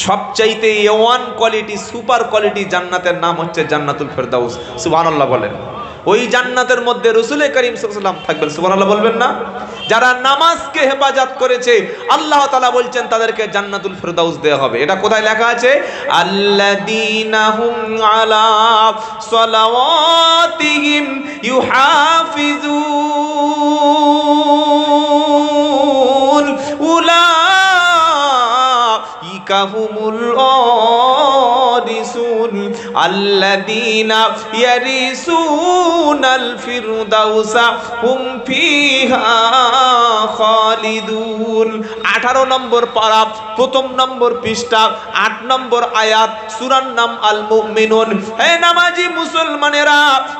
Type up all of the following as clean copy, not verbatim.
সবচাইতে A1 quality, super quality জান্নাতের নাম হচ্ছে জান্নাতুল ফেরদাউস। সুবহানাল্লাহ বলেন। ওই জান্নাতের মধ্যে রাসূল করিম সাল্লাল্লাহু আলাইহি ওয়াসাল্লাম থাকবেন। সুবহানাল্লাহ বলবেন না? যারা নামাজকে হেফাজত করেছে আল্লাহ তাআলা বলছেন তাদেরকে জান্নাতুল ফেরদাউস দেওয়া হবে। এটা কোথায় লেখা আছে? আল্লাযীনা হুম আলা সালাওয়াতিহিম ইউহাফিজুন উলাইকা হুমুল ওয়ারিসুন আল্লাযীনা ইয়ারিসুনাল ফিরদাউসা হুম ফিহা খালিদুন। 18 নম্বর পারা, প্রথম নম্বর পৃষ্ঠা, 8 নম্বর আয়াত, সূরার নাম আল মুমিনুন। হে নামাজি মুসলমানেরা,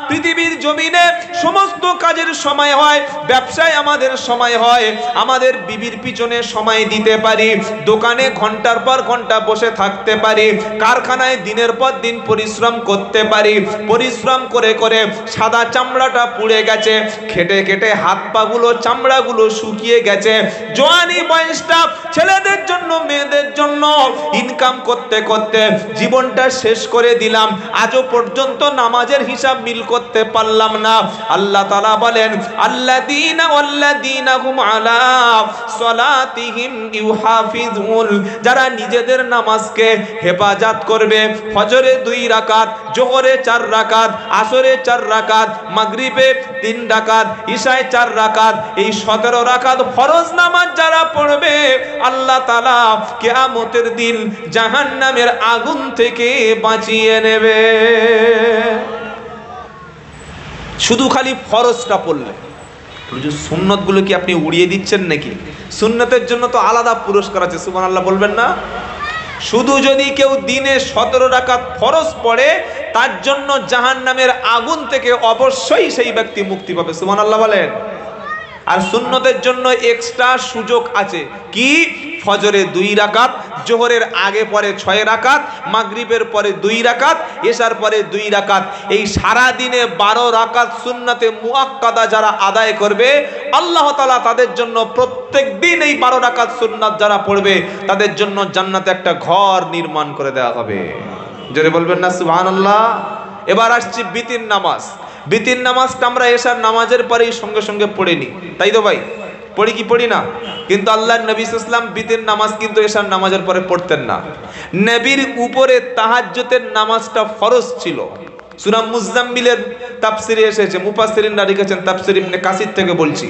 পৃথিবীর জমিনে সমস্ত কাজের সময় হয়, ব্যবসায় আমাদের সময় হয়, আমাদের বিবির পিছনে সময় দিতে পারি, দোকানে ঘন্টার পর ঘন্টা বসে থাকতে পারি, কারখানায় দিনের পর দিন পরিশ্রম করতে পারি, পরিশ্রম করে করে সাদা চামড়াটা পুড়ে গেছে, খেটে খেটে হাত পাগুলো চামড়াগুলো শুকিয়ে গেছে, জওয়ানি বয়সটা ছেলেদের জন্য মেয়েদের জন্য ইনকাম করতে করতে জীবনটা শেষ করে দিলাম, আজও পর্যন্ত নামাজের হিসাব মিল করতে পারলাম না। আল্লাহ তাআলা বলেন আল্লাযীনা হুম আলা সালাতিহিম ইউহাফিজুন, যারা নিজেদের নামাজকে হেফাজত করবে, ফজরে 2 রাকাত, জোহরে 4 রাকাত, আসরে 4 রাকাত, মাগরিবে 3 রাকাত, ইশায় 4 রাকাত, এই 17 রাকাত ফরজ নামাজ যারা পড়বে আল্লাহ তাআলা কিয়ামতের দিন জাহান্নামের আগুন থেকে বাঁচিয়ে নেবে। শুধু খালি ফরজটা পড়লে, সুন্নতগুলো কি আপনি উড়িয়ে দিচ্ছেন নাকি? সুন্নতের জন্য তো আলাদা পুরস্কার আছে। সুবহানাল্লাহ বলবেন না? শুধু যদি কেউ দিনে 17 রাকাত ফরজ পড়ে তার জন্য জাহান্নামের আগুন থেকে অবশ্যই সেই ব্যক্তি মুক্তি পাবে। সুবহানাল্লাহ বলেন। আর সুন্নতের জন্য এক্সট্রা সুযোগ আছে কি? ফজরে 2 রাকাত, জোহরের আগে পরে 6 রাকাত, মাগরিবের পরে 2 রাকাত, এশার পরে 2 রাকাত, এই সারা দিনে 12 রাকাত সুন্নতে মুআক্কাদা যারা আদায় করবে আল্লাহ তাআলা তাদের জন্য প্রত্যেক দিন এই 12 রাকাত সুন্নাত যারা পড়বে তাদের জন্য জান্নাতে একটা ঘর নির্মাণ করে দেওয়া হবে। জোরে বলবেন না সুবহানাল্লাহ? এবার আসছি বিতির নামাজ। বিতির নামাজটা আমরা এশার নামাজের পরেই সঙ্গে সঙ্গে পড়ে নি, তাই তো ভাই? পড়ি কি পড়ি না? কিন্তু আল্লাহর নবী সাল্লাল্লাহু আলাইহি ওয়াসাল্লাম বিতির নামাজ কিন্তু এশার নামাজের পরে পড়তেন না। নবীর উপরে তাহাজ্জুদের নামাজটা ফরজ ছিল। সূরা মুজাম্মিলের তাফসিরে এসেছে, মুফাসসিরিনরা লিখেছেন, তাফসির ইবনে কাসির থেকে বলছি,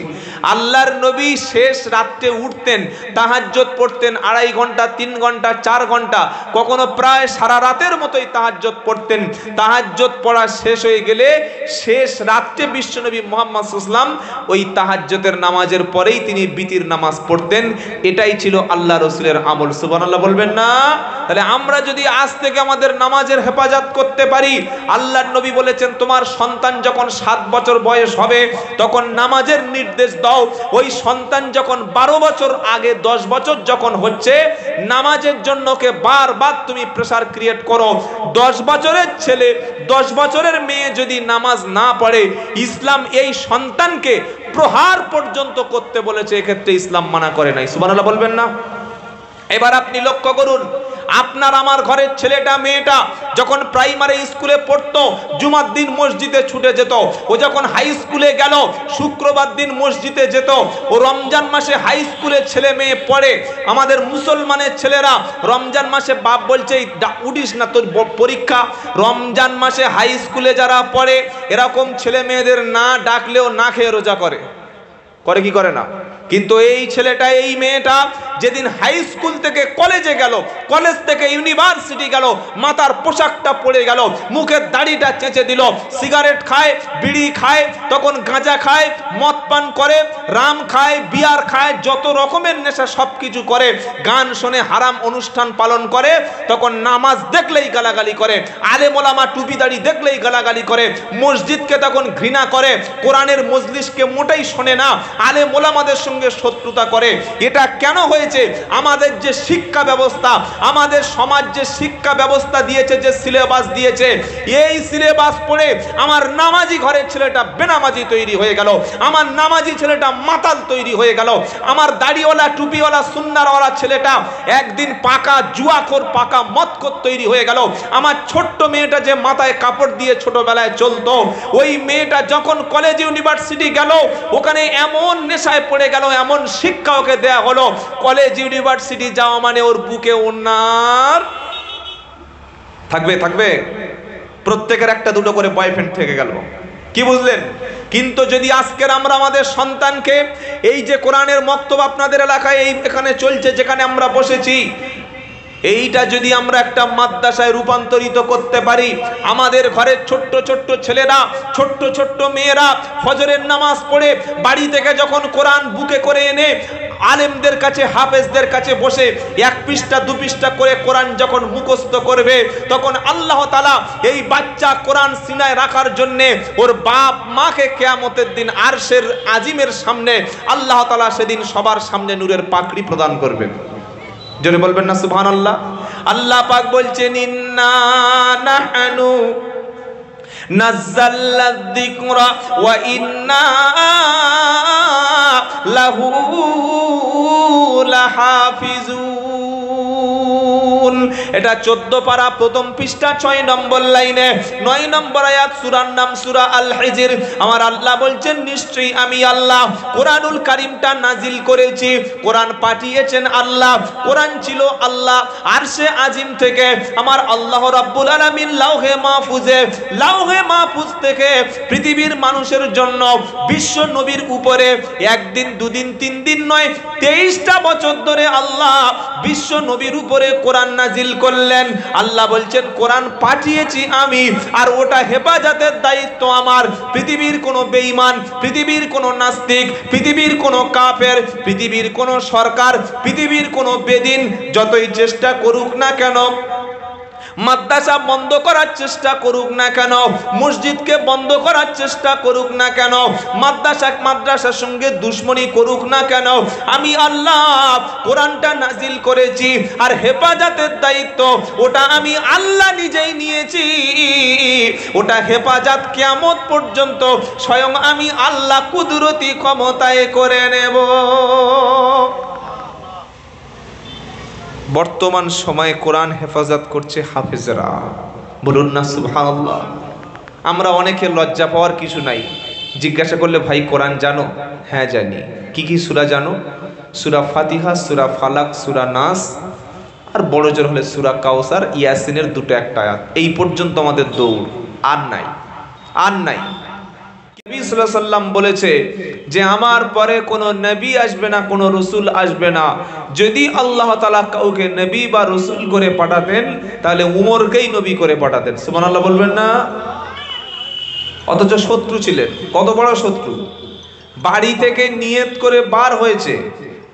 আল্লাহর নবী শেষ রাতে উঠতেন, তাহাজ্জুদ পড়তেন 2.5 ঘন্টা, 3 ঘন্টা, 4 ঘন্টা, কখনো প্রায় সারা রাতের মতোই তাহাজ্জুদ পড়তেন। তাহাজ্জুদ পড়া শেষ হয়ে গেলে শেষ রাতে বিশ্বনবী মুহাম্মদ সাল্লাল্লাহু আলাইহি ওয়াসাল্লাম ওই তাহাজ্জুদের নামাজের পরেই তিনি বিতির নামাজ পড়তেন। এটাই ছিল আল্লাহ রাসূলের আমল। সুবহানাল্লাহ বলবেন না? তাহলে আমরা যদি আজ থেকে আমাদের নামাজের হেফাজত করতে পারি, আল্লাহর নবী বলেছেন তোমার সন্তান যখন 7 বছর বয়স হবে তখন নামাজের নির্দেশ দাও, ওই সন্তান যখন 12 বছর আগে 10 বছর যখন হচ্ছে নামাজের জন্য কে বারবার তুমি প্রেসার ক্রিয়েট করো। 10 বছরের ছেলে 10 বছরের মেয়ে যদি নামাজ না পড়ে ইসলাম এই সন্তানকে প্রহার পর্যন্ত করতে বলেছে, এক্ষেত্রে ইসলাম মানা করে নাই। সুবহানাল্লাহ বলবেন না? এবার আপনি লক্ষ্য করুন, আপনার আমার ঘরের ছেলেটা মেয়েটা যখন প্রাইমারি স্কুলে পড়তো জুমার দিন মসজিদে ছুটে যেত, ও যখন হাই স্কুলে গেল শুক্রবার দিন মসজিদে যেত, ও রমজান মাসে হাই স্কুলে ছেলে মেয়ে পড়ে। আমাদের মুসলমানের ছেলেরা রমজান মাসে বাপ বলছে উঠিস না তোর পরীক্ষা, রমজান মাসে হাই স্কুলে যারা পড়ে এরকম ছেলে মেয়েদের না ডাকলেও না খেয়ে রোজা করে কি করে না? কিন্তু এই ছেলেটা এই মেয়েটা যেদিন হাই স্কুল থেকে কলেজে গেল, কলেজ থেকে ইউনিভার্সিটি গেল, মাথার পোশাকটা পরে গেল, মুখের দাড়িটা চেঁচে দিল, সিগারেট খায়, বিড়ি খায়, তখন গাঁজা খায়, মদ পান করে, রাম খায়, বিয়ার খায়, যত রকমের নেশা সব কিছু করে, গান শোনে, হারাম অনুষ্ঠান পালন করে, তখন নামাজ দেখলেই গালাগালি করে, আলেম ওলামা টুপি দাড়ি দেখলেই গালাগালি করে, মসজিদকে তখন ঘৃণা করে, কোরআনের মজলিসকে মোটেই শোনে না, আলেম ওলামাদের সঙ্গে সঙ্গে শত্রুতা করে। এটা কেন হয়েছে? আমাদের যে শিক্ষা ব্যবস্থা, আমাদের সমাজ যে শিক্ষা ব্যবস্থা দিয়েছে, যে সিলেবাস দিয়েছে, এই সিলেবাস পড়ে আমার নামাজি ঘরের ছেলেটা বেনামাজি তৈরি হয়ে গেল, আমার নামাজি ছেলেটা মাতাল তৈরি হয়ে গেল, আমার দাড়িওয়ালা টুপিওয়ালা সুন্নারওয়ালা ছেলেটা একদিন পাকা জুয়াখোর, পাকা মদখোর তৈরি হয়ে গেল, আমার ছোট্ট মেয়েটা যে মাথায় কাপড় দিয়ে ছোটবেলায় চলতো, ওই মেয়েটা যখন কলেজ ইউনিভার্সিটি গেল, ওখানে এমন নেশায় পড়ে গেল, এমন শিক্ষা ওকে দেয়া হলো, কলেজ ইউনিভার্সিটি যাওয়া মানে ওর বুকে ওনার থাকবে থাকবে প্রত্যেকের একটা দুটো করে বয়ফ্রেন্ড থেকে গেল। কি বুঝলেন? কিন্তু যদি আজকের আমরা আমাদের সন্তানকে এই যে কোরআনের মক্তব আপনাদের এলাকায় এই এখানে চলছে, যেখানে আমরা বসেছি, এইটা যদি আমরা একটা মাদ্রাসায় রূপান্তরিত করতে পারি, আমাদের ঘরের ছোট্ট ছোট্ট ছেলেরা, ছোট্ট ছোট্ট মেয়েরা ফজরের নামাজ পড়ে বাড়ি থেকে যখন কোরআন বুকে করে এনে আলেমদের কাছে, হাফেজদের কাছে বসে 1 পৃষ্ঠা 2 পৃষ্ঠা করে কোরআন যখন মুখস্থ করবে, তখন আল্লাহ তাআলা এই বাচ্চা কোরআন সিনায় রাখার জন্য ওর বাপ মাকে কিয়ামতের দিন আরশের আজিমের সামনে আল্লাহ তাআলা সেদিন সবার সামনে নূরের পাখড়ি প্রদান করবেন। জোরে বলবেন না সুবহানাল্লাহ। আল্লাহ পাক বলছেন, ইন্না নাহনু নাযালনা যিকরা ওয়া ইন্না লাহু লাহাফিজুন। এটা 14 পারা 1ম পৃষ্ঠা 6 নম্বর লাইনে 9 নম্বর আয়াত, সূরার নাম সূরা আল হিজর। আমার আল্লাহ বলছেন, নিশ্চয়ই আমি আল্লাহ কোরআনুল কারীমটা নাজিল করেছি, কোরআন পাঠিয়েছেন আল্লাহ, কোরআন ছিল আল্লাহ আরশে আজিম থেকে আমার আল্লাহ রাব্বুল আলামিন লাউহে মাহফুজ থেকে পৃথিবীর মানুষের জন্য বিশ্ব নবীর উপরে 1 দিন 2 দিন 3 দিন নয়, 23টা বছর ধরে আল্লাহ বিশ্ব নবীর উপরে কোরআন নাজিল করলেন। আল্লাহ বলছেন, কোরআন পাঠিয়েছি আমি, আর ওটা হেফাজতের দায়িত্ব আমার। পৃথিবীর কোনো বেঈমান, পৃথিবীর কোনো নাস্তিক, পৃথিবীর কোনো কাফের, পৃথিবীর কোনো সরকার, পৃথিবীর কোনো বেদিন যতই চেষ্টা করুক না কেন, মাদ্রাসা বন্ধ করার চেষ্টা করুক না কেন, মসজিদকে বন্ধ করার চেষ্টা করুক না কেন, মাদ্রাসার সঙ্গে দুশ্মনী করুক না কেন, আমি আল্লাহ কোরআনটা নাজিল করেছি, আর হেফাজতের দায়িত্ব ওটা আমি আল্লাহ নিজেই নিয়েছি। ওটা হেফাজত কিয়ামত পর্যন্ত স্বয়ং আমি আল্লাহ কুদরতি ক্ষমতায় করে নেব। বর্তমান সময়ে কোরআন হেফাজত করছে হাফেজরা, বলুন না সুবহানাল্লাহ। আমরা অনেকে লজ্জা পাওয়ার কিছু নাই, জিজ্ঞাসা করলে, ভাই কোরআন জানো? হ্যাঁ জানি। কি কি সূরা জানো? সূরা ফাতিহা, সূরা ফালাক, সূরা নাস, আর বড় জোর হলে সূরা কাউসার, ইয়াসিনের 2-1 আয়াত। এই পর্যন্ত আমাদের দৌড়, আর নাই, আর নাই। নবী সাল্লাল্লাহু আলাইহি ওয়াসাল্লাম বলেছে যে আমার পরে কোনো নবী আসবে না, কোনো রাসূল আসবে না। যদি আল্লাহ তাআলা কাউকে নবী বা রাসূল করে পাঠাতেন, তাহলে উমরকেই নবী করে পাঠাতেন। সুবহানাল্লাহ বলবেন না? অথচ শত্রু ছিলেন। কত বড় শত্রু! বাড়ি থেকে নিয়ত করে বার হয়েছে,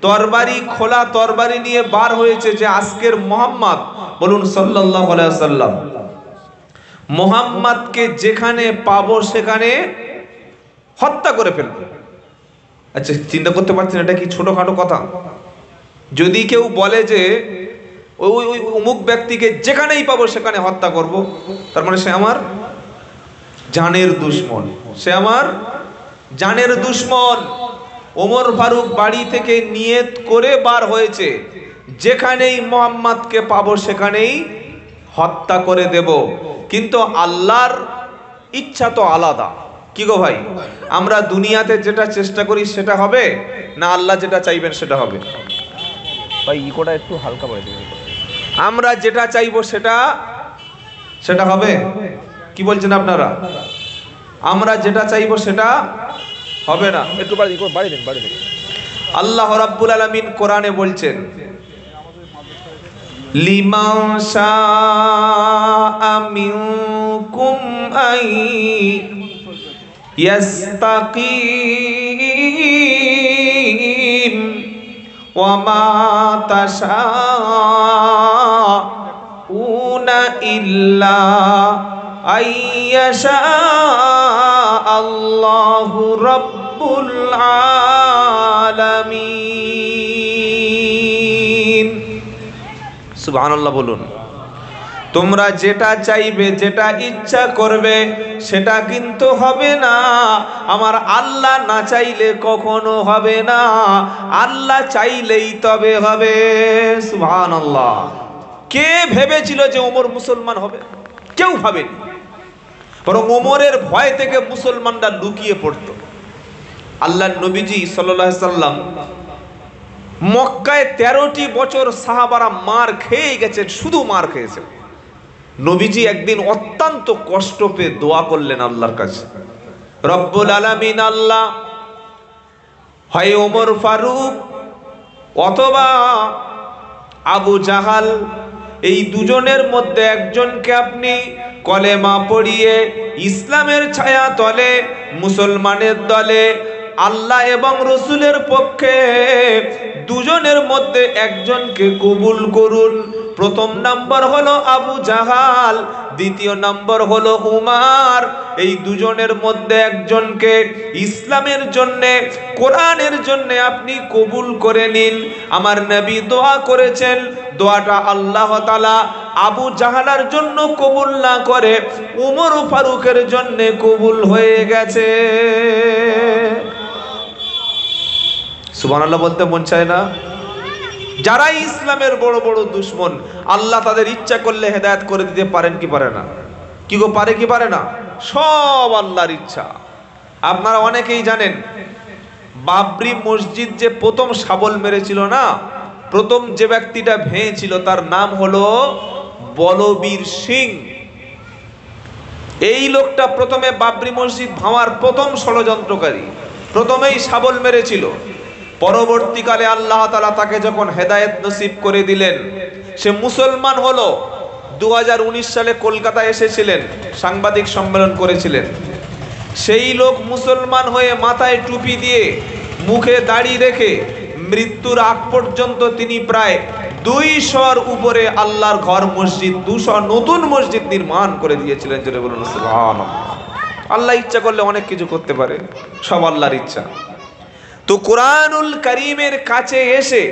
তরবারি খোলা তরবারি নিয়ে বার হয়েছে, যে আজকের মুহাম্মদ, বলুন সাল্লাল্লাহু আলাইহি ওয়াসাল্লাম, মুহাম্মদকে যেখানে পাবো সেখানে হত্যা করে ফেলবো। আচ্ছা, চিন্তা করতে পারছেন এটা কি ছোটখাটো কথা? যদি কেউ বলে যে ওই অমুক ব্যক্তিকে যেখানেই পাবো সেখানে হত্যা করব, তার মানে সে আমার জানের দুশমন, সে আমার জানের দুশমন। ওমর ফারুক বাড়ি থেকে নিয়ত করে বার হয়েছে, যেখানেই মুহাম্মদকে পাবো সেখানেই হত্যা করে দেব। কিন্তু আল্লাহর ইচ্ছা তো আলাদা। কি গো ভাই, আমরা দুনিয়াতে যেটা চেষ্টা করি সেটা হবে না, আল্লাহ যেটা চাইবেন সেটা হবে? ভাই ইকোটা একটু হালকা করে দিবেন। আমরা যেটা চাইবো সেটা হবে? কি বলছেন আপনারা? আমরা যেটা চাইবো সেটা হবে না। একটু বাড়িয়ে দেন। আল্লাহ রাব্বুল আলামিন কোরআনে বলছেন, লিমান শাআ মিনকুম আই ইয়াস্তাকিম ওয়া মা তাশাউনা ইল্লা আইয়াশা আল্লাহু রাব্বুল আলামিন। সুবহানাল্লাহ বলুন। তোমরা যেটা চাইবে, যেটা ইচ্ছা করবে, সেটা কিন্তু হবে না আমার আল্লাহ না চাইলে কখনো হবে না, আল্লাহ চাইলেই তবে হবে। সুবহানাল্লাহ। কে ভেবেছিল যে ওমর মুসলমান হবে? কেউ ভাবেনি। বরং ওমরের ভয় থেকে মুসলমানরা লুকিয়ে পড়তো। আল্লাহর নবীজি সাল্লাল্লাহু আলাইহি সাল্লাম মক্কায় 13টি বছর সাহাবারা মার খেয়ে গেছেন, শুধু মার খেয়েছেন। নবীজি একদিন অত্যন্ত কষ্ট পেয়ে দোয়া করলেন আল্লাহর কাছে, রব্বুল আলামিন, আল্লাহ, হয় ওমর ফারুক অথবা আবু জাহাল, এই দুজনের মধ্যে একজনকে আপনি কলেমা পড়িয়ে ইসলামের ছায়া তলে, মুসলমানের দলে, আল্লাহ এবং রসুলের পক্ষে দুজনের মধ্যে একজনকে কবুল করুন। প্রথম নাম্বার হলো আবু জাহাল, দ্বিতীয় নাম্বার হলো উমার। এই দুজনের মধ্যে একজনকে ইসলামের জন্যে, কোরআনের জন্যে আপনি কবুল করে নিন। আমার নবী দোয়া করেছেন, দোয়াটা আল্লাহ তাআলা আবু জাহালার জন্য কবুল না করে উমর ফারুকের জন্য কবুল হয়ে গেছে। সুবহানাল্লাহ বলতে মন চায় না? যারা ইসলামের বড় বড় দুশমন, আল্লাহ তাদের ইচ্ছা করলে হেদায়েত করে দিতে পারেন কি পারে না? কি গো, পারে কি পারে না? সব আল্লাহর ইচ্ছা। আপনারা অনেকেই জানেন, বাবরি মসজিদ যে প্রথম শাবল মেরেছিল না, প্রথম যে ব্যক্তিটা ভেঙেছিল তার নাম হলো বলবীর সিং। এই লোকটা প্রথমে বাবরি মসজিদ ভাঙার প্রথম ষড়যন্ত্রকারী, প্রথমেই শাবল মেরেছিল। পরবর্তীকালে আল্লাহ তাআলা তাকে যখন হেদায়েত নসিব করে দিলেন, সে মুসলমান হলো। 2019 সালে কলকাতায় এসেছিলেন, সাংবাদিক সম্মেলন করেছিলেন। সেই লোক মুসলমান হয়ে মাথায় টুপি দিয়ে, মুখে দাড়ি রেখে, মৃত্যুর আগ পর্যন্ত তিনি প্রায় 200-র উপরে আল্লাহর ঘর মসজিদ, 200 নতুন মসজিদ নির্মাণ করে দিয়েছিলেন। জোরে বলুন সুবহানাল্লাহ। আল্লাহ ইচ্ছা করলে অনেক কিছু করতে পারে, সব আল্লাহর ইচ্ছা। তো কোরআনুল কারীমের কাছে এসে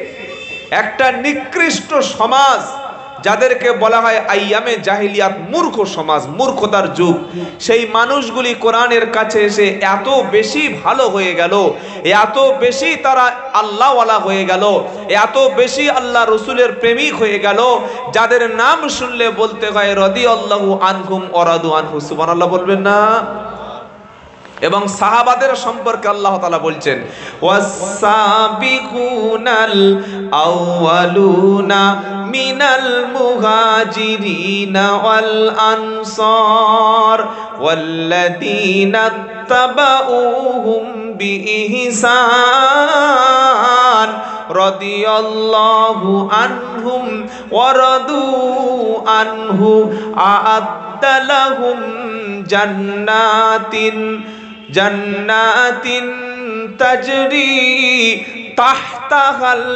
একটা নিকৃষ্ট সমাজ, যাদেরকে বলা হয় আইয়ামে জাহিলিয়াত, মূর্খ সমাজ, মূর্খতার যুগ, সেই মানুষগুলি কোরআনের কাছে এসে এত বেশি ভালো হয়ে গেল, এত বেশি তারা আল্লাহওয়ালা হয়ে গেল, এত বেশি আল্লাহ রসুলের প্রেমিক হয়ে গেল, যাদের নাম শুনলে বলতে হয় রাদিয়াল্লাহু আনহুম ওয়া রাদু আনহু। সুবহানাল্লাহ বলবেন না? এবং সাহাবাদের সম্পর্কে আল্লাহ তাআলা বলছেন, ওয়াস-সাবিকুনাল আউয়ালুনা মিনাল মুহাজিরিনা ওয়াল আনসার ওয়াল্লাযীনা তাবাউহুম বিইহসান রাদিয়াল্লাহু আনহুম ওয়া রাদু আনহু আ'আদ্দা লাহুম জান্নাতিন তাজরি তাহতাহাল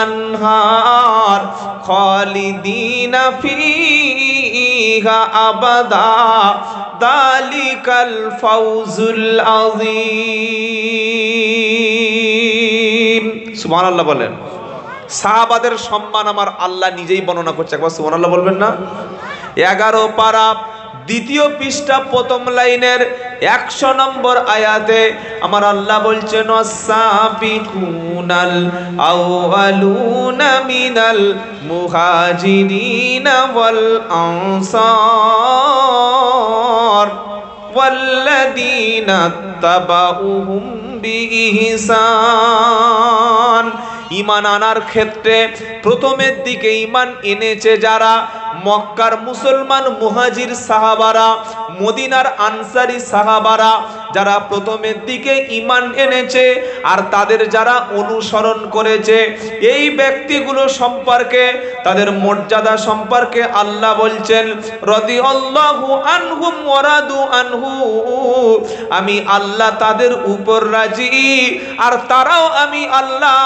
আনহার খালিদিনা ফিহা আবাদা যালিকাল ফাউজুল আযীম। সুবহানাল্লাহ বলেন। সাহাবাদের সম্মান আমার আল্লাহ নিজেই বর্ণনা করছে, একবার সুবহানাল্লাহ বলবেন না? 11 পারা দ্বিতীয় পৃষ্ঠা প্রথম লাইনের 100 নম্বর আয়াতে আমার আল্লাহ বলছেন, ওয়াস-সাবিকুনাল আউয়ালুনা মিনাল মুহাজিরিনা ওয়াল আনসার ওয়াল্লাযীনা তাবাউহুম বিইহসান। ঈমান আনার ক্ষেত্রে প্রথমের দিকে ঈমান এনেছে যারা, মক্কার মুসলমান মুহাজির সাহাবারা, মদিনার আনসারী সাহাবারা, যারা প্রথমের দিকে ঈমান এনেছে আর তাদের যারা অনুসরণ করেছে, এই ব্যক্তিগুলো সম্পর্কে, তাদের মর্যাদা সম্পর্কে আল্লাহ বলছেন, রাদিয়াল্লাহু আনহুম ওয়া রাদু আনহু, আমি আল্লাহ তাদের উপর রাজি আর তারাও আমি আল্লাহ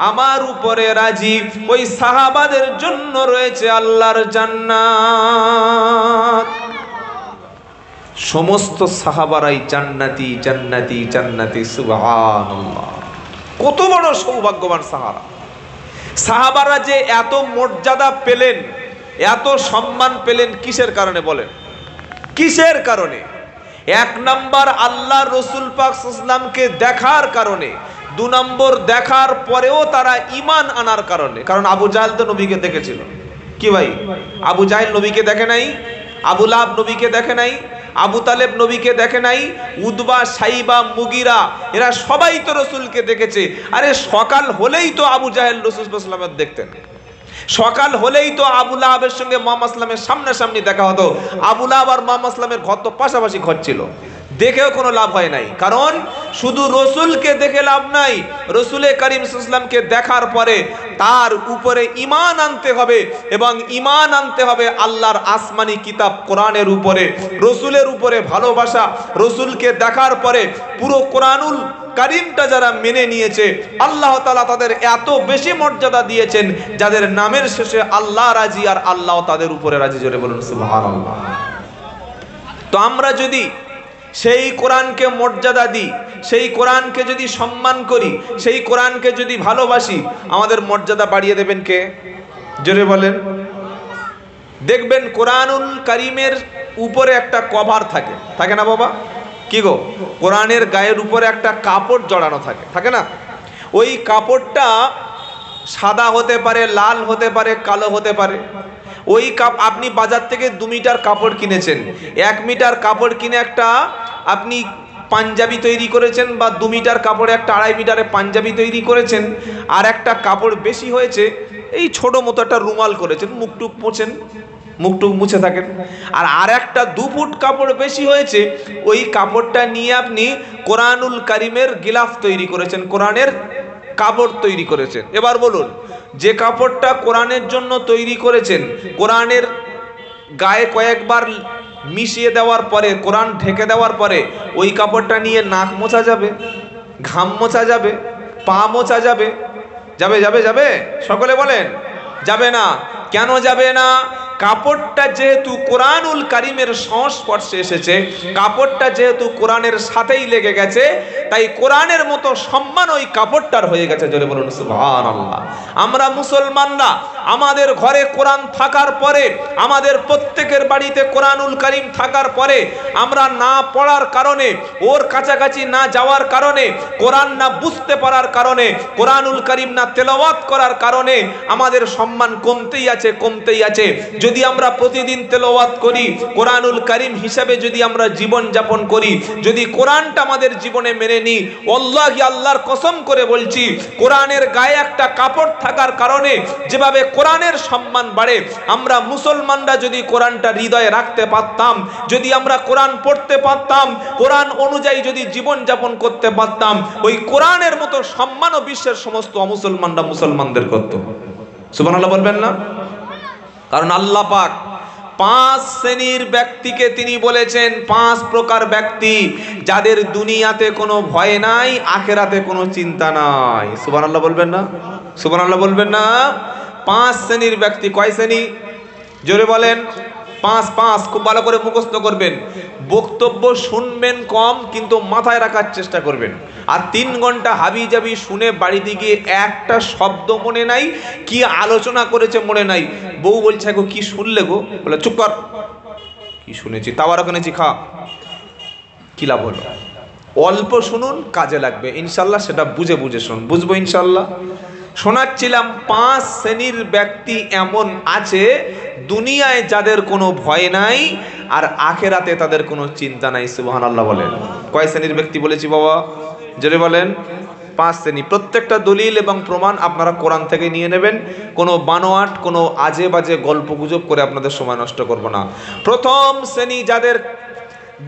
আমার উপরে রাজি। ওই সাহাবাদের জন্য রয়েছে আল্লাহর জান্নাত। সমস্ত সাহাবারাই জান্নাতি জান্নাতি জান্নাতি। সুবহানাল্লাহ। কত বড় সৌভাগ্যবান সাহাবা। সাহাবারা যে এত মর্যাদা পেলেন, এত সম্মান পেলেন কিসের কারণে বলেন? কিসের কারণে? এক নাম্বার আল্লাহ রসুল পাক সাল্লাল্লাহু আলাইহি ওয়াসাল্লামকে দেখার কারণে, দু নম্বর দেখার পরেও তারা ঈমান আনার কারণে। কারণ আবু জাহেল তো নবীকে দেখেছিল। কি ভাই, আবু জাহেল নবীকে দেখে নাই? আবু লাহাব নবীকে দেখে নাই? আবু তালেব নবীকে দেখে নাই? উদবা, সাইবা, মুগিরা এরা সবাই তো রসুলকে দেখেছে। আরে সকাল হলেই তো আবু জাহেল রসুল সাল্লাল্লাহু আলাইহি ওয়াসাল্লামের দেখতেন। সকাল হলেই তো আবু লাহাবের সঙ্গে মুহাম্মদ সাল্লামের সামনাসামনি দেখা হতো। আবু লাহাব আর মুহাম্মদ সাল্লামের ঘর তো পাশাপাশি ঘর ছিল, দেখেও কোনো লাভ হয় নাই। কারণ শুধু রসুলকে দেখে লাভ নাই, রসুলে করিম সাল্লাল্লাহু আলাইহি ওয়াসাল্লামকে দেখার পরে তার উপরে ঈমান আনতে হবে, এবং ঈমান আনতে হবে আল্লাহর আসমানি কিতাব কোরআনের উপরে, রসুলের উপরে ভালোবাসা। রসুলকে দেখার পরে পুরো কোরআনুল কারিমটা যারা মেনে নিয়েছে, আল্লাহ তাআলা তাদের এত বেশি মর্যাদা দিয়েছেন যাদের নামের শেষে আল্লাহ রাজি আর আল্লাহ তাদের উপরে রাজি। জোরে বলুন সুবহানাল্লাহ। তো আমরা যদি সেই কোরআনকে মর্যাদা দিই, সেই কোরআনকে যদি সম্মান করি, সেই কোরআনকে যদি ভালোবাসি, আমাদের মর্যাদা বাড়িয়ে দেবেন কে? জোরে বলেন। দেখবেন কোরআনুল কারিমের উপরে একটা কভার থাকে, থাকে না বাবা? কি গো, কোরআনের গায়ের উপরে একটা কাপড় জড়ানো থাকে, থাকে না? ওই কাপড়টা সাদা হতে পারে, লাল হতে পারে, কালো হতে পারে। ওই আপনি বাজার থেকে 2 মিটার কাপড় কিনেছেন, 1 মিটার কাপড় কিনে একটা আপনি পাঞ্জাবি তৈরি করেছেন, বা 2 মিটার কাপড়ে একটা 2.5 মিটারে পাঞ্জাবি তৈরি করেছেন। আর একটা কাপড় বেশি হয়েছে, এই ছোট মতো একটা রুমাল করেছেন, মুখটুক মোছেন, মুখটুক মুছে থাকেন। আর একটা 2 ফুট কাপড় বেশি হয়েছে, ওই কাপড়টা নিয়ে আপনি কোরআনুল কারিমের গিলাফ তৈরি করেছেন, কোরআনের কাপড় তৈরি করেছেন। এবার বলুন, যে কাপড়টা কোরআনের জন্য তৈরি করেছেন, কোরআনের গায়ে কয়েকবার মিশিয়ে দেওয়ার পরে, কোরআন ঢেকে দেওয়ার পরে, ওই কাপড়টা নিয়ে নাক মোছা যাবে, ঘাম মোছা যাবে, পা মোছা যাবে? যাবে যাবে যাবে? সকলে বলেন যাবে না। কেন যাবে না? কাপড়টা যেহেতু কোরআনুল কারিমের সংস্পর্শে এসেছে, কাপড়টা যেহেতু কোরআনের সাথেই লেগে গেছে, তাই কোরআনের মতো সম্মান ওই কাপড়টার হয়ে গেছে। জোরে বলুন সুবহানাল্লাহ। আমরা মুসলমানরা আমাদের ঘরে কোরআন থাকার পরে, আমাদের প্রত্যেকের বাড়িতে কোরআনুল কারিম থাকার পরে, আমরা না পড়ার কারণে, ওর কাছাকাছি না যাওয়ার কারণে, কোরআন না বুঝতে পারার কারণে, কোরআনুল কারিম না তেলাওয়াত করার কারণে আমাদের সম্মান কমতেই আছে, কমতেই আছে। যদি আমরা প্রতিদিন তেলাওয়াত করি, কোরআনুল কারিম হিসাবে যদি আমরা জীবন যাপন করি, যদি কোরআনটা আমাদের জীবনে মেনে নিই, ওয়াল্লাহি আল্লাহর কসম করে বলছি, কোরআনের গায়ে একটা কাপড় থাকার কারণে যেভাবে কোরআনের সম্মান বাড়ে, আমরা মুসলমানরা যদি কোরআনটা হৃদয়ে রাখতে পারতাম, যদি আমরা কোরআন পড়তে পারতাম, কোরআন অনুযায়ী যদি জীবন যাপন করতে পারতাম, ওই কোরআনের মতো সম্মানও বিশ্বের সমস্ত অমুসলমানরা মুসলমানদের করত। সুবহানাল্লাহ বলবেন না? কারণ আল্লাহ পাক 5 শ্রেণীর ব্যক্তিকে তিনি বলেছেন, 5 প্রকার ব্যক্তি যাদের দুনিয়াতে কোনো ভয় নাই, আখেরাতে কোনো চিন্তা নাই। সুবহানাল্লাহ বলবেন না? সুবহানাল্লাহ বলবেন না? 5 শ্রেণীর ব্যক্তি। কয় শ্রেণী? জোরে বলেন। 5 খুব ভালো করে মুখস্থ করবেন। বক্তব্য শুনবেন কম, কিন্তু মাথায় রাখার চেষ্টা করবেন। আর 3 ঘন্টা হাবি জাবি শুনে বাড়িতে গিয়ে একটা শব্দ মনে নাই, কি আলোচনা করেছে মনে নাই। বউ বলছে, গো কি শুনলে গো? বলে চুপ কর। কি শুনেছি? তাওয়ারা কিনেছি, খা। কি লাভ হলো? অল্প শুনুন, কাজে লাগবে ইনশাল্লাহ। সেটা বুঝে বুঝে শুনুন, বুঝবো ইনশাল্লাহ। শোনাচ্ছিলাম 5 শ্রেণীর ব্যক্তি এমন আছে দুনিয়ায় যাদের কোনো ভয় নাই, আর আখেরাতে তাদের কোনো চিন্তা নাই। সুবহানাল্লাহ বলেন। কয় শ্রেণীর ব্যক্তি বলেছি বাবা? জোরে বলেন। 5 শ্রেণী। প্রত্যেকটা দলিল এবং প্রমাণ আপনারা কোরআন থেকে নিয়ে নেবেন। কোনো বানোয়াট, কোনো আজে বাজে গল্প গুজব করে আপনাদের সময় নষ্ট করব না। প্রথম শ্রেণী যাদের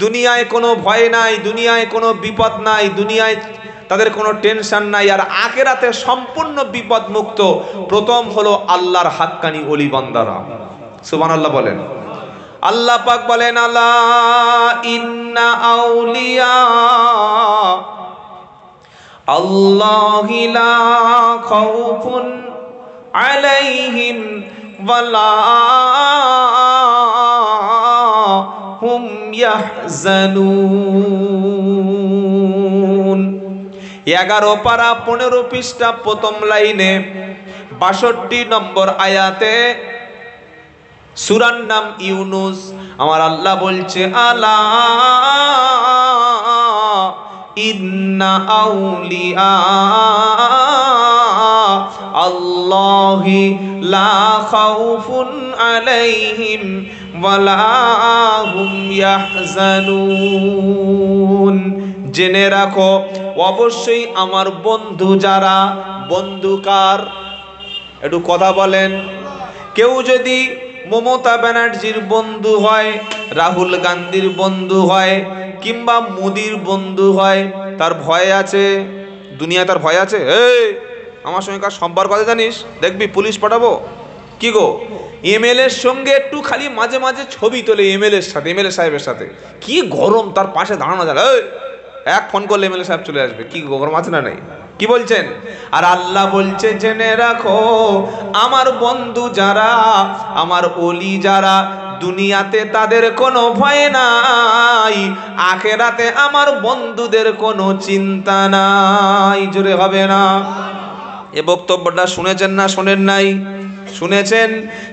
দুনিয়ায় কোনো ভয় নাই, দুনিয়ায় কোনো বিপদ নাই, দুনিয়ায় তাদের কোনো টেনশন নাই, আর আখেরাতে সম্পূর্ণ বিপদ মুক্ত, প্রথম হলো আল্লাহর হাক্কানি ওলি বান্দারা। সুবহানাল্লাহ বলেন। আল্লাহ পাক বলেন, আলা ইন্না আউলিয়া আল্লাহি লা খাউফুন আলাইহিম ওয়ালা হুম ইয়াহজানুন। 11 পারা 15 পৃষ্ঠা প্রথম লাইনে 62 নম্বর আয়াতে, সূরার নাম ইউনুস। আমার আল্লাহ বলছে, আলা ইন্না আউলিয়া আল্লাহি লা খাউফুন আলাইহিম ওয়ালা হুম ইয়াহজানুন। জেনে রাখো, অবশ্যই আমার বন্ধু যারা, বন্ধু কার? একটু কথা বলেন। কেউ যদি মমতা ব্যানার্জির বন্ধু হয়, রাহুল গান্ধীর বন্ধু হয়, কিংবা মোদির বন্ধু হয়, তার ভয় আছে? দুনিয়া তার ভয় আছে? এই আমার সঙ্গে কার সম্পর্ক আছে জানিস? দেখবি পুলিশ পাঠাবো। কি গো, এমএলএর সঙ্গে একটু খালি মাঝে মাঝে ছবি তোলে এমএলএর সাথে, এমএলএ সাহেবের সাথে, কি গরম, তার পাশে দাঁড়ানো যায়। এক ফোন করলে এমএলএ সাহেব চলে আসবে। কি গরম আছে না নাই? কি বলছেন? আর আল্লাহ বলছে, জেনে রাখো আমার বন্ধু যারা, আমার ওলি যারা, দুনিয়াতে তাদের কোনো ভয় নাই, আখেরাতে আমার বন্ধুদের কোনো চিন্তা নাই। জোরে হবে না? এ বক্তব্যটা শুনেছেন না শোনেন নাই? শুনেছেন,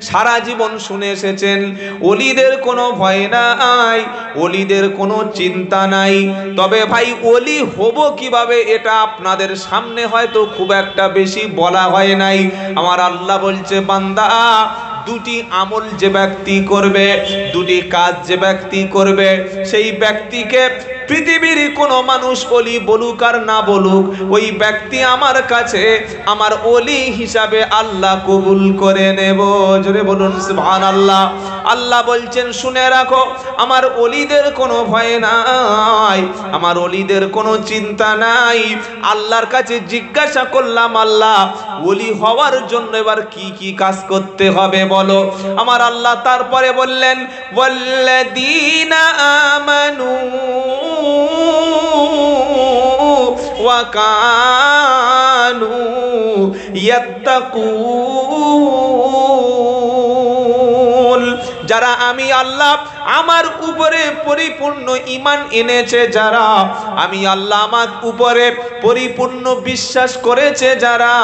সারা জীবন শুনে এসেছেন। ওলিদের কোনো ভয় নাই, ওলিদের কোনো চিন্তা নাই। তবে ভাই ওলি হব কিভাবে, এটা আপনাদের সামনে হয়তো খুব একটা বেশি বলা হয় নাই। আমার আল্লাহ বলছে, বান্দা, দুটি আমল যে ব্যক্তি করবে, দুটি কাজ যে ব্যক্তি করবে, সেই ব্যক্তিকে পৃথিবীর কোনো মানুষ ওলি বলুক আর না বলুক, ওই ব্যক্তি আমার কাছে আমার ওলি হিসাবে আল্লাহ কবুল করে নেব। জোরে বলুন সুবহানাল্লাহ। আল্লাহ বলছেন, শুনে রাখো আমার ওলিদের কোনো ভয় নাই, আমার ওলিদের কোনো চিন্তা নাই। আল্লাহর কাছে জিজ্ঞাসা করলাম, আল্লাহ ওলি হওয়ার জন্য এবার কি কি কাজ করতে হবে বলো। আমার আল্লাহ তারপরে বললেন, ওয়াল্লাযীনা আমানু ওয়া কানু ইয়াত্তাকুন। যারা আমি আল্লাহ আমার উপরে পরিপূর্ণ ঈমান এনেছে, যারা আমি আল্লাহ আমার উপরে পরিপূর্ণ বিশ্বাস করেছে যারা,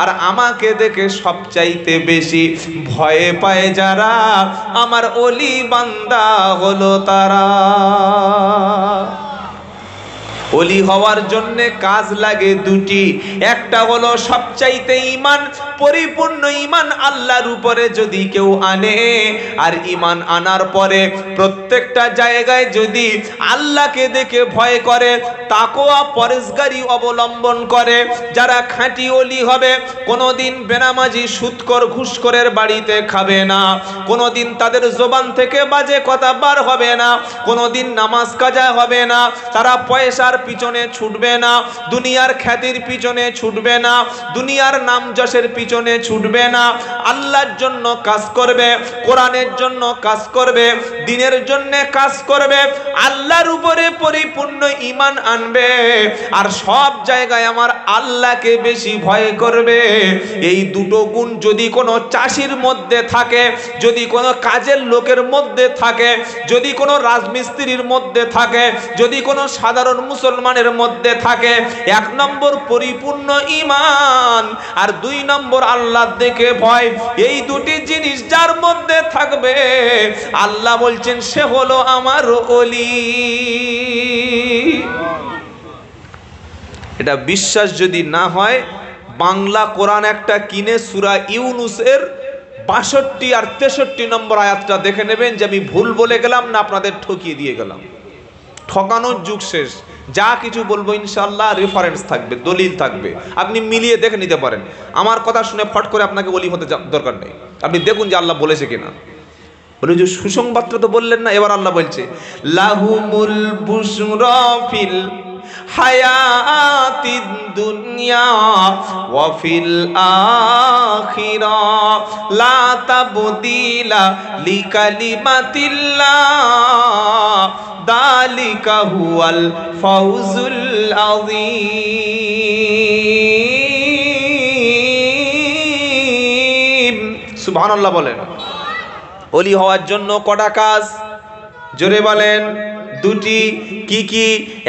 আর আমাকে দেখে সবচাইতে বেশি ভয় পায় যারা, আমার ওলি বান্দা হলো তারা। ওলি হওয়ার জন্য কাজ লাগে দুটি। একটা হলো সবচাইতে ঈমান, পরিপূর্ণ ঈমান আল্লাহর উপরে যদি কেউ আনে, আর ঈমান আনার পরে প্রত্যেকটা জায়গায় যদি আল্লাহকে দেখে ভয় করে, তাকওয়া পরেজগারি অবলম্বন করে, যারা খাঁটি ওলি হবে, কোনোদিন বেনামাজি সুদখোর ঘুষখোরের বাড়িতে খাবে না, কোনোদিন তাদের জবান থেকে বাজে কথা বার হবে না, কোনোদিন নামাজ কাজা হবে না, তারা পয়সার পিছনে ছুটবে না, দুনিয়ার খ্যাতির পিছনে ছুটবে না, দুনিয়ার নাম যশের পিছনে ছুটবে না, আল্লাহর জন্য কাজ করবে, কোরআনের জন্য কাজ করবে, দ্বীনের জন্য কাজ করবে, আল্লাহর উপরে পরিপূর্ণ ঈমান আনবে, আর সব জায়গায় আমার আল্লাহকে বেশি ভয় করবে। এই দুটো গুণ যদি কোনো চাষির মধ্যে থাকে, যদি কোনো কাজের লোকের মধ্যে থাকে, যদি কোনো রাজমিস্ত্রির মধ্যে থাকে, যদি কোনো সাধারণ মুসলমানের মধ্যে থাকে, 1 নম্বর পরিপূর্ণ ঈমান, আর 2 নম্বর আল্লাহর দেখে ভয়, এই দুটি জিনিস যার মধ্যে থাকবে, আল্লাহ বলছেন সে হলো আমার ওলি। এটা বিশ্বাস যদি না হয়, বাংলা কোরআন একটা কিনে সূরা ইউনুসের 62 আর 63 নম্বর আয়াতটা দেখে নেবেন, যে আমি ভুল বলে গেলাম না আপনাদের ঠকিয়ে দিয়ে গেলাম। ঠকানোর যুগ শেষ। যা কিছু বলবো ইনশাআল্লাহ রেফারেন্স থাকবে, দলিল থাকবে, আপনি মিলিয়ে দেখে নিতে পারেন। আমার কথা শুনে ফট করে আপনাকে ওলি হতে দরকার নেই, আপনি দেখুন যে আল্লাহ বলেছে কিনা। বলে যে সুসংবাদটা তো বললেন না, এবার আল্লাহ বলছে, লাহুমুল বুশরা ফিল হায়াতিদ দুনিয়া ওয়া ফিল আখিরা লা তাবদিলা লিকালিমাতিল্লাহ দালিকা হুয়াল ফাউজুল আযীম। সুবহানাল্লাহ বলেন। ওলি হওয়ার জন্য কটা কাজ? জোরে বলেন। দুটি কি কি?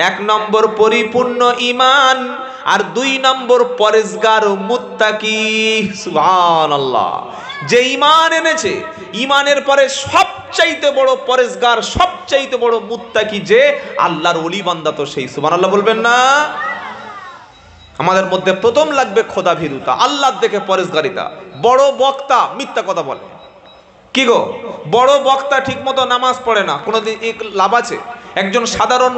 1 নম্বর পরিপূর্ণ ঈমান, আর 2 নম্বর পরেজগার ও মুত্তাকি। সুবহানাল্লাহ। যে ঈমান এনেছে, ঈমানের পরে সবচাইতে বড় পরেজগার, সবচাইতে বড় মুত্তাকি যে আল্লাহর ওলি বান্দা, তো সেই সুবহানাল্লাহ বলবেন না? আমাদের মধ্যে প্রথম লাগবে খোদা ভীরুতা, আল্লাহর দেখে পরেজগারিতা। বড় বক্তা মিথ্যা কথা বলে, কি গো? বড় বক্তা ঠিক মতো নামাজ পড়ে না, কোনোদিন লাভ আছে? একজন সাধারণ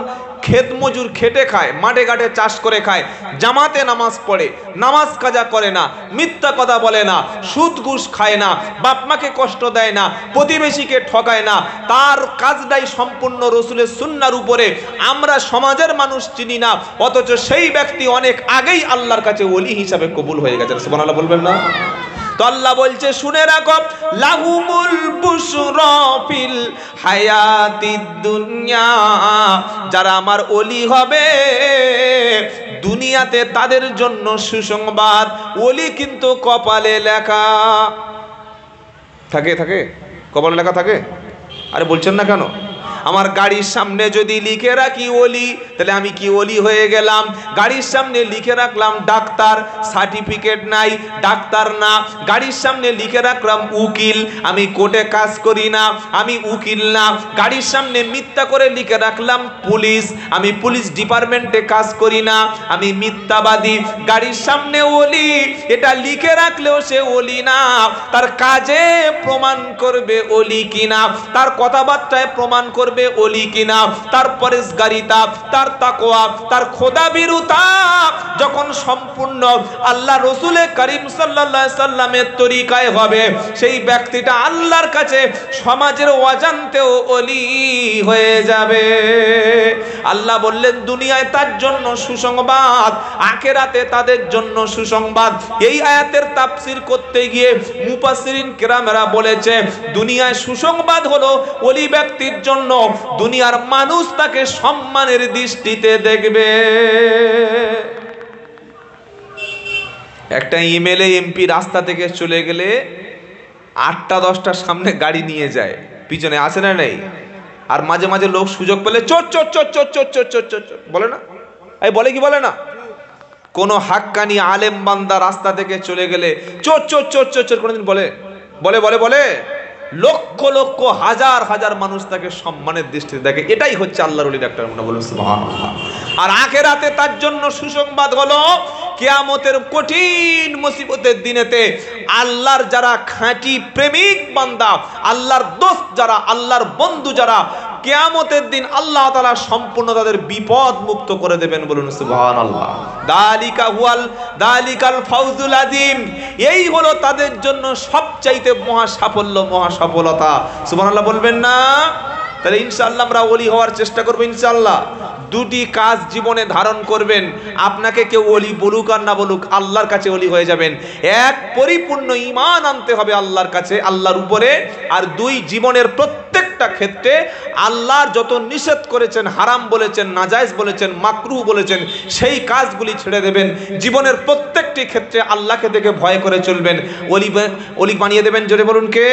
ক্ষেত মজুর খেটে খায়, মাঠে ঘাটে চাষ করে খায়, জামাতে নামাজ পড়ে, নামাজ কাজা করে না, মিথ্যা কথা বলে না, সুদ ঘুষ খায় না, বাপ মাকে কষ্ট দেয় না, প্রতিবেশীকে ঠকায় না, তার কাজটাই সম্পূর্ণ রসুলের সুন্নাহর উপরে। আমরা সমাজের মানুষ চিনি না, অথচ সেই ব্যক্তি অনেক আগেই আল্লাহর কাছে ওলি হিসাবে কবুল হয়ে গেছে। সুবহানাল্লাহ বলবেন না? তো আল্লাহ বলছে, শুনে রাখো, লাহুমুল বুশরা ফিল হায়াতিদ দুনিয়া, যারা আমার ওলি হবে দুনিয়াতে তাদের জন্য সুসংবাদ। ওলি কিন্তু কপালে লেখা থাকে, থাকে কপালে লেখা থাকে। আরে বলছেন না কেন? আমার গাড়ির সামনে যদি লিখে রাখি ওলি, তাহলে আমি কি ওলি হয়ে গেলাম? গাড়ির সামনে লিখে রাখলাম ডাক্তার, সার্টিফিকেট নাই, ডাক্তার না। গাড়ির সামনে লিখে রাখলাম উকিল, আমি কোর্টে কাজ করি না, আমি উকিল না। গাড়ির সামনে মিথ্যা করে লিখে রাখলাম পুলিশ, আমি পুলিশ ডিপার্টমেন্টে কাজ করি না, আমি মিথ্যাবাদী। গাড়ির সামনে ওলি, এটা লিখে রাখলেও সে ওলি না। তার কাজে প্রমাণ করবে ওলি কিনা, তার কথাবার্তায় প্রমাণ করবে ওলি কিনা, তার পরেজগারিতা, তার তাকওয়া, তার খোদাভীরুতা যখন সম্পূর্ণ আল্লাহ রসুলের করিম সাল্লাল্লাহু আলাইহি সাল্লামের তরিকায় হবে, সেই ব্যক্তিটা আল্লাহর কাছে সমাজের অজান্তেও ওলি হয়ে যাবে। আল্লাহ বললেন দুনিয়ায় তার জন্য সুসংবাদ, আখিরাতে তাদের জন্য সুসংবাদ। এই আয়াতের তাফসীর করতে গিয়ে মুফাসসিরিন কেরামেরা বলেছে, দুনিয়ায় সুসংবাদ হলো ওলি ব্যক্তির জন্য, দুনিয়ার মানুষ তাকে সম্মানের দৃষ্টিতে দেখবে। একটা এমএলএ এমপি রাস্তা থেকে চলে গেলে 8টা 10টার সামনে গাড়ি নিয়ে যায়, পিছনে আসে না নেই? আর মাঝে মাঝে লোক সুযোগ পেলে চোর চোর চোর চোর চোর চোর চোর চোর চোর বলে না? এই বলে কি বলে না? কোন হাক্কানি আলেম বান্দা রাস্তা থেকে চলে গেলে চোর চোর চোর চোর চোর কোনদিন বলে? বলে বলে বলে লক্ষ লক্ষ হাজার হাজার মানুষ তাকে সম্মানের দৃষ্টিতে দেখে। এটাই হচ্ছে আল্লাহর ওলির একটা মনে, বলুন সুবহানাল্লাহ। আর আখিরাতে তার জন্য সুসংবাদ হলো, কিয়ামতের কঠিন মুসিবতের দিনেতে আল্লাহর যারা খাঁটি প্রেমিক বান্দা, আল্লাহর দোস্ত যারা, আল্লাহর বন্ধু যারা, কিয়ামতের দিন আল্লাহ তাআলা সম্পূর্ণ তাদের বিপদ মুক্ত করে দেবেন। বলুন সুবহানাল্লাহ। দালিকাল ফাউজুল আযীম, এই হলো তাদের জন্য সবচাইতে মহা সাফল্য, মহা সফলতা। সুবহানাল্লাহ বলবেন না? তাহলে ইনশাআল্লাহ আমরা ওলি হওয়ার চেষ্টা করব ইনশাআল্লাহ। দুটি কাজ জীবনে ধারণ করবেন, আপনাকে কেউ ওলি বলুক আর না বলুক, আল্লাহর কাছে ওলি হয়ে যাবেন। 1, পরিপূর্ণ ঈমান আনতে হবে আল্লাহর কাছে, আল্লাহর উপরে। আর 2, জীবনের প্রত্যেকটা ক্ষেত্রে আল্লাহর যত নিষেধ করেছেন, হারাম বলেছেন, নাজায়েজ বলেছেন, মাকরুহ বলেছেন, সেই কাজগুলি ছেড়ে দেবেন। জীবনের প্রত্যেকটি ক্ষেত্রে আল্লাহকে দেখে ভয় করে চলবেন। ওলি বানিয়ে দেবেন। জোরে বলুন কে?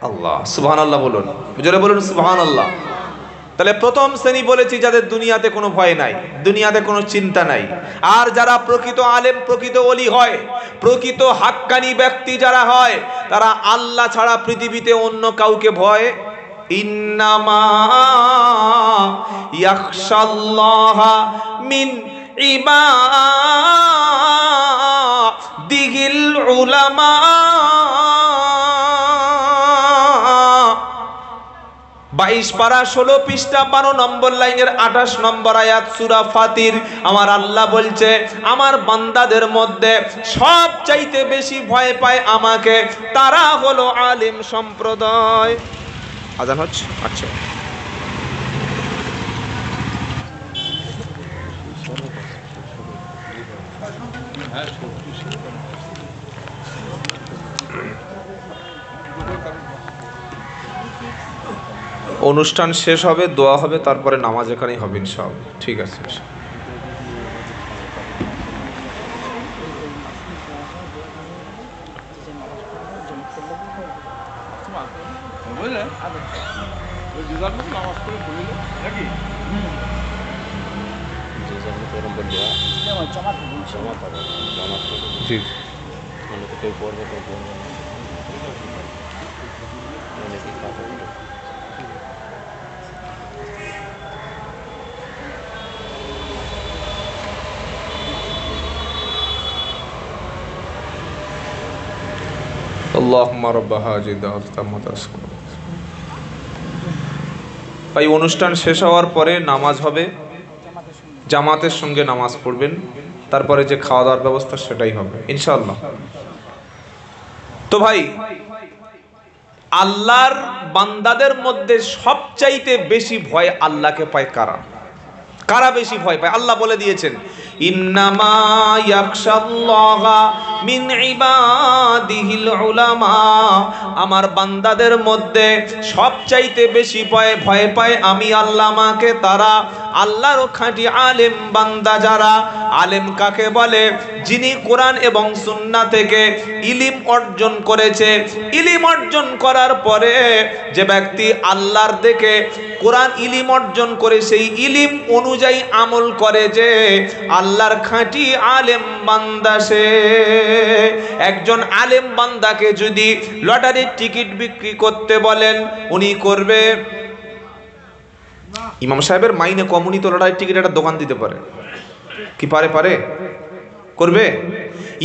আল্লাহ। সুবহানাল্লাহ বলুন, জোরে বলুন সুবহানাল্লাহ। তাহলে প্রথম শ্রেণী বলেছি যাদের দুনিয়াতে কোনো ভয় নাই, দুনিয়াতে কোনো চিন্তা নাই। আর যারা প্রকৃত আলেম, প্রকৃত ওলি হয়, প্রকৃত হাক্কানি ব্যক্তি যারা হয়, তারা আল্লাহ ছাড়া পৃথিবীতে অন্য কাউকে ভয়, ইন্নামা ইয়াখশাল্লাহা মিন ইবাদিহিল উলামা। 22 পারা 16 পৃষ্ঠা 12 নম্বর লাইনের 28 নম্বর আয়াত সূরা ফাতির। আমার আল্লাহ বলছে, আমার বান্দাদের মধ্যে সব চাইতে বেশি ভয় পায় আমাকে, তারা হলো আলিম সম্প্রদায়। আজান হচ্ছে? আচ্ছা, অনুষ্ঠান শেষ হবে, দোয়া হবে, তারপরে নামাজ এখানেই হবে ইনশাআল্লাহ। ঠিক আছে। জি আল্লাহুম্মা রাব্বা হাযিহি দাওয়াতি তাম্মাতি ভাই অনুষ্ঠান শেষ হওয়ার পরে নামাজ হবে, জামাতের সঙ্গে নামাজ পড়বেন, তারপরে যে খাওয়া দাওয়ার ব্যবস্থা সেটাই হবে ইনশাআল্লাহ। তো ভাই, আল্লাহর বান্দাদের মধ্যে সবচাইতে বেশি ভয় আল্লাহকে পায় কারা? কারা বেশি ভয় পায়? আল্লাহ বলে দিয়েছেন, ইন্নামা ইয়াখশাল্লাহা মিন ইবাদিহিল উলামা। আমার বান্দাদের মধ্যে সবচাইতে বেশি ভয় পায় আমি আল্লাহ মাকে তারা, আল্লাহর খাঁটি আলেম বান্দা যারা। আলেম কাকে বলে? যিনি কোরআন এবং সুন্নাহ থেকে ইলম অর্জন করেছে। ইলম অর্জন করার পরে যে ব্যক্তি আল্লাহর দেখে কোরআন ইলম অর্জন করে সেই ইলম অনুযায়ী আমল করে, যে আল্লাহর খাঁটি আলেম বান্দা সে। একজন আলেম বান্দাকে যদি লটারির টিকিট বিক্রি করতে বলেন, উনি করবে? ইমাম সাহেবের মাইনে কমুনি তো লটারির টিকিট একটা দোকান দিতে পারে কি? পারে? করবে?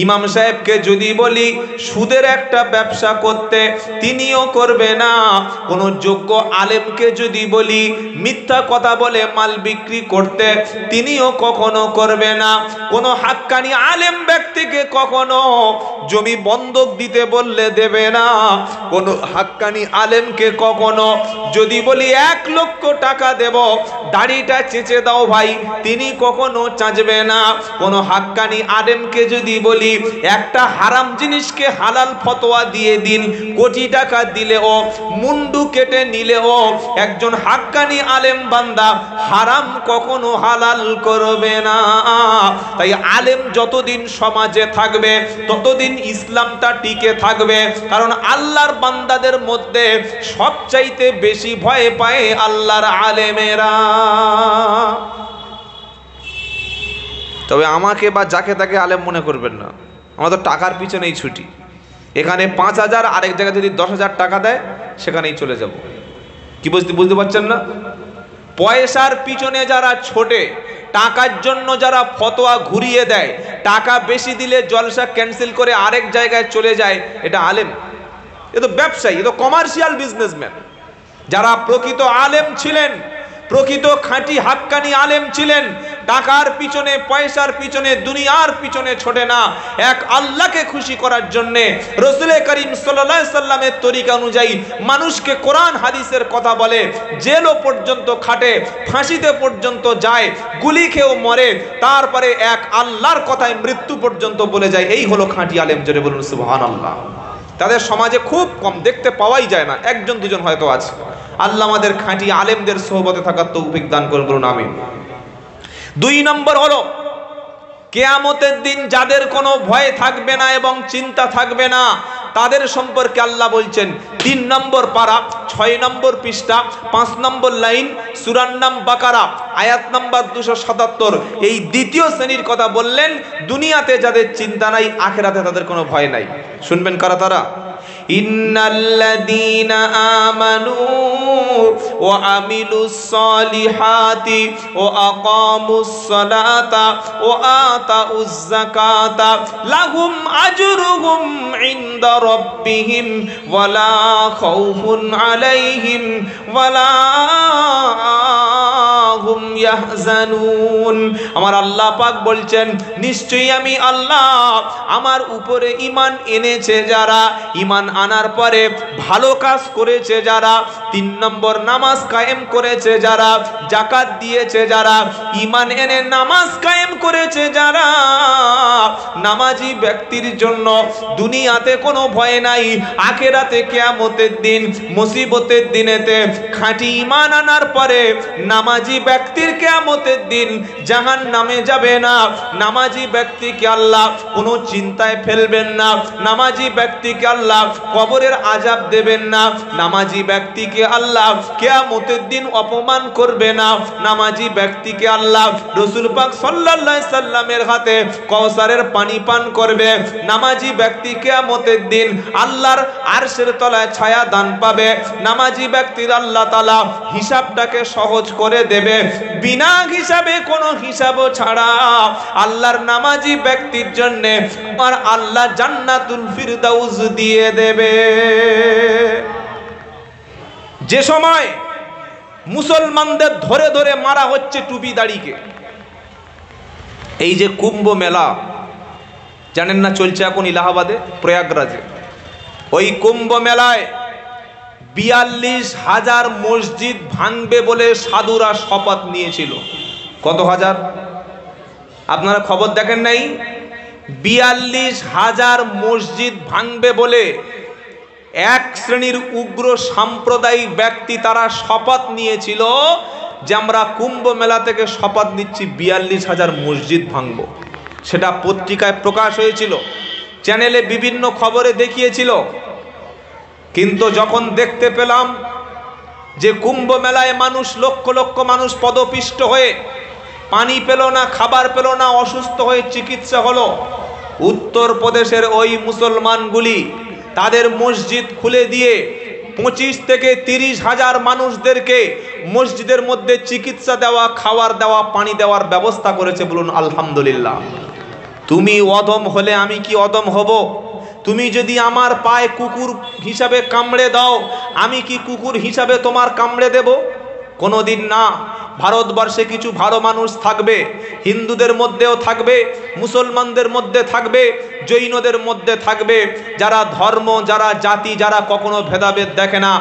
ইমাম সাহেবকে যদি বলি সুদের একটা ব্যবসা করতে, তিনিও করবে না। কোন যোগ্য আলেমকে যদি বলি মিথ্যা কথা বলে মাল বিক্রি করতে, তিনিও কখনো করবে না। কোন হাক্কানি আলেম ব্যক্তিকে কখনো জমি বন্ধক দিতে বললে দেবে না। কোন হাক্কানি আলেমকে কখনো যদি বলি 1 লক্ষ টাকা দেব, দাড়িটা চেঁচে দাও ভাই, তিনি কখনো চাচবে না। কোন হাক্কানি আলেমকে যদি বলি একটা হারাম জিনিসকে হালাল ফতোয়া দিয়ে দিন, কোটি টাকা দিলেও, মুন্ডু কেটে নিলেও, একজন হাক্কানি আলেম বান্দা হারাম কখনো হালাল করবে না। তাই আলেম যতদিন সমাজে থাকবে ততদিন ইসলামটা টিকে থাকবে। কারণ আল্লাহর বান্দাদের মধ্যে সবচাইতে বেশি ভয় পায় আল্লাহর আলেমেরা। তবে আমাকে বা যাকে তাকে আলেম মনে করবেন না, আমার তো টাকার পিছনেই ছুটি। এখানে 5,000, আরেক জায়গায় যদি 10,000 টাকা দেয় সেখানেই চলে যাব। কি বুঝতে পারছেন না? পয়সার পিছনে যারা ছোটে, টাকার জন্য যারা ফতোয়া ঘুরিয়ে দেয়, টাকা বেশি দিলে জলসা ক্যান্সেল করে আরেক জায়গায় চলে যায়, এটা আলেম? এ তো ব্যবসায়ী, এ তো কমার্শিয়াল বিজনেসম্যান। যারা প্রকৃত আলেম ছিলেন, প্রকৃত খাঁটি হাক্কানি আলেম ছিলেন, টাকার পিছনে, পয়সার পিছনে, দুনিয়ার পিছনে ছোটে না। এক আল্লাহকে খুশি করার জন্য রাসূল করিম সাল্লাল্লাহু আলাইহি সাল্লামের তরিকা অনুযায়ী মানুষকে কোরআন হাদিসের কথা বলে, জেলও পর্যন্ত খাটে, ফাঁসিতে পর্যন্ত যায়, গুলি খেয়েও মরে, তারপরে এক আল্লাহর কথায় মৃত্যু পর্যন্ত বলে যায়। এই হলো খাঁটি আলেম। জোরে বলুন সুবহানাল্লাহ। তাদের সমাজে খুব কম, দেখতে পাওয়াই যায় না, 1জন 2জন হয়তো আছে। আল্লাহ আমাদের খাঁটি আলেমদের সোহবতে থাকার তৌফিক দান করুন, বলুন আমিন। 2 নম্বর হলো কিয়ামতের দিন যাদের কোনো ভয় থাকবে না এবং চিন্তা থাকবে না, তাদের সম্পর্কে আল্লাহ বলছেন 3 নম্বর পারা, 6 নম্বর পৃষ্ঠা, 5 নম্বর লাইন, সূরার নাম বাকারা, আয়াত নাম্বার 277। এই দ্বিতীয় শ্রেণীর কথা বললেন, দুনিয়াতে যাদের চিন্তা নাই, আখিরাতে তাদের কোনো ভয় নাই। শুনবেন কারা তারা? ইন্নাল্লাযীনা আমানু ওয়া আমিলুস সালিহাতি ওয়া আকামুস সালাতা ওয়া আতাউজ যাকাতা লাহুম আজরুহুম ইনদা রাব্বিহিম ওয়ালা খাউফুন আলাইহিম ওয়ালা হুম ইয়াহজানুন। আমার আল্লাহ পাক বলছেন, নিশ্চয়ই আমি আল্লাহ আমার উপরে ঈমান এনেছে যারা, ঈমান আনার পরে ভালো কাজ করেছে যারা, 3 নম্বর নামাজ কায়েম করেছে যারা, যাকাত দিয়েছে যারা, ঈমান এনে নামাজ কায়েম করেছে যারা, নামাজি ব্যক্তির জন্য দুনিয়াতে কোনো ভয় নাই, আখিরাতে কিয়ামতের দিন মুসিবতের দিনেতে খাঁটি ঈমান আনার পরে নামাজি ব্যক্তি ব্যক্তির কিয়ামতের দিন জাহান্নামে যাবে না। নামাজি ব্যক্তিকে আল্লাহ কোনো চিন্তায় ফেলবেন না। নামাজি ব্যক্তিকে আল্লাহ কবরের আযাব দেবেন না। নামাজি ব্যক্তিকে আল্লাহ কিয়ামতের দিন অপমান করবে না। নামাজি ব্যক্তিকে আল্লাহ রাসূল পাক সাল্লাল্লাহু আলাইহি সাল্লামের হাতে কাউসারের পানি পান করবে। নামাজি ব্যক্তি কিয়ামতের দিন আল্লাহর আরশের তলায় ছায়া দান পাবে। নামাজি ব্যক্তির আল্লাহ তাআলা হিসাবটাকে সহজ করে দেবে। বিনা হিসাবে কোনো হিসাবও ছাড়া আল্লাহর নামাজি ব্যক্তির জন্য আর আল্লাহ জান্নাতুল ফিরদাউস দিয়ে দেবে। যে সময় মুসলমানদের ধরে ধরে মারা হচ্ছে টুপি দাড়িকে, এই যে কুম্ভ মেলা জানেন না চলছে এখন ইলাহাবাদে, প্রয়াগরাজে, ওই কুম্ভ মেলায় ৪২,০০০ মসজিদ ভাঙবে বলে সাধুরা শপথ নিয়েছিল। কত হাজার? আপনারা খবর দেখেন নাই? ৪২,০০০ মসজিদ ভাঙবে বলে এক শ্রেণীর উগ্র সাম্প্রদায়িক ব্যক্তি তারা শপথ নিয়েছিল যে আমরা কুম্ভ মেলা থেকে শপথ নিচ্ছি ৪২,০০০ মসজিদ ভাঙব। সেটা পত্রিকায় প্রকাশ হয়েছিল, চ্যানেলে বিভিন্ন খবরে দেখিয়েছিল। কিন্তু যখন দেখতে পেলাম যে কুম্ভ মেলায় মানুষ, লক্ষ লক্ষ মানুষ পদপিষ্ট হয়ে পানি পেল না, খাবার পেল না, অসুস্থ হয়ে চিকিৎসা হলো, উত্তরপ্রদেশের ওই মুসলমানগুলি তাদের মসজিদ খুলে দিয়ে ২৫ থেকে ৩০,০০০ মানুষদেরকে মসজিদের মধ্যে চিকিৎসা দেওয়া, খাবার দেওয়া, পানি দেওয়ার ব্যবস্থা করেছে। বলুন আলহামদুলিল্লাহ। তুমি অদম হলে আমি কি অদম হব? তুমি যদি আমার পায়ে কুকুর হিসাবে কামড়ে দাও, আমি কি কুকুর হিসাবে তোমার কামড়ে দেব? কোনোদিন না। ভারতবর্ষে কিছু ভালো মানুষ থাকবে, হিন্দুদের মধ্যেও থাকবে, মুসলমানদের মধ্যে থাকবে, জৈনদের মধ্যে থাকবে, যারা ধর্ম, যারা জাতি, যারা কখনো ভেদাভেদ দেখে না।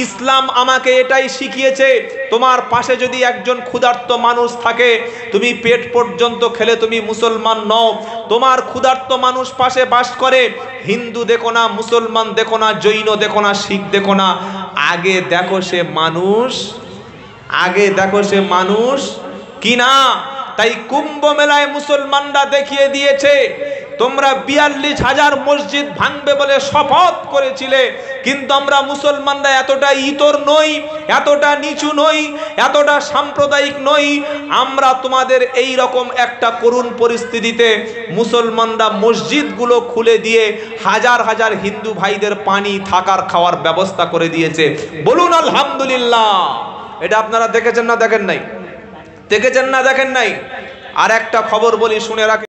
ইসলাম আমাকে এটাই শিখিয়েছে, তোমার পাশে যদি একজন ক্ষুধার্ত মানুষ থাকে, তুমি পেট পর্যন্ত খেলে তুমি মুসলমান নও। তোমার ক্ষুধার্ত মানুষ পাশে বাস করে, হিন্দু দেখো না, মুসলমান দেখো না, জৈন দেখো না, শিখ দেখো না, আগে দেখো সে মানুষ, আগে দেখো সে মানুষ কিনা। তাই কুম্ভ মেলায় মুসলমানরা দেখিয়ে দিয়েছে, তোমরা ৪২,০০০ মসজিদ ভাঙবে বলে শপথ করেছিলে, কিন্তু আমরা মুসলমানরা এতটা ইতর নই, এতটা নিচু নই, এতটা সাম্প্রদায়িক নই। আমরা তোমাদের এই রকম একটা করুণ পরিস্থিতিতে মুসলমানরা মসজিদগুলো খুলে দিয়ে হাজার হাজার হিন্দু ভাইদের পানি, থাকার, খাওয়ার ব্যবস্থা করে দিয়েছে। বলুন আলহামদুলিল্লাহ। এটা আপনারা দেখেছেন না দেখেন নাই? দেখেছেন না দেখেন নাই? আর একটা খবর বলি, শুনে রাখেন।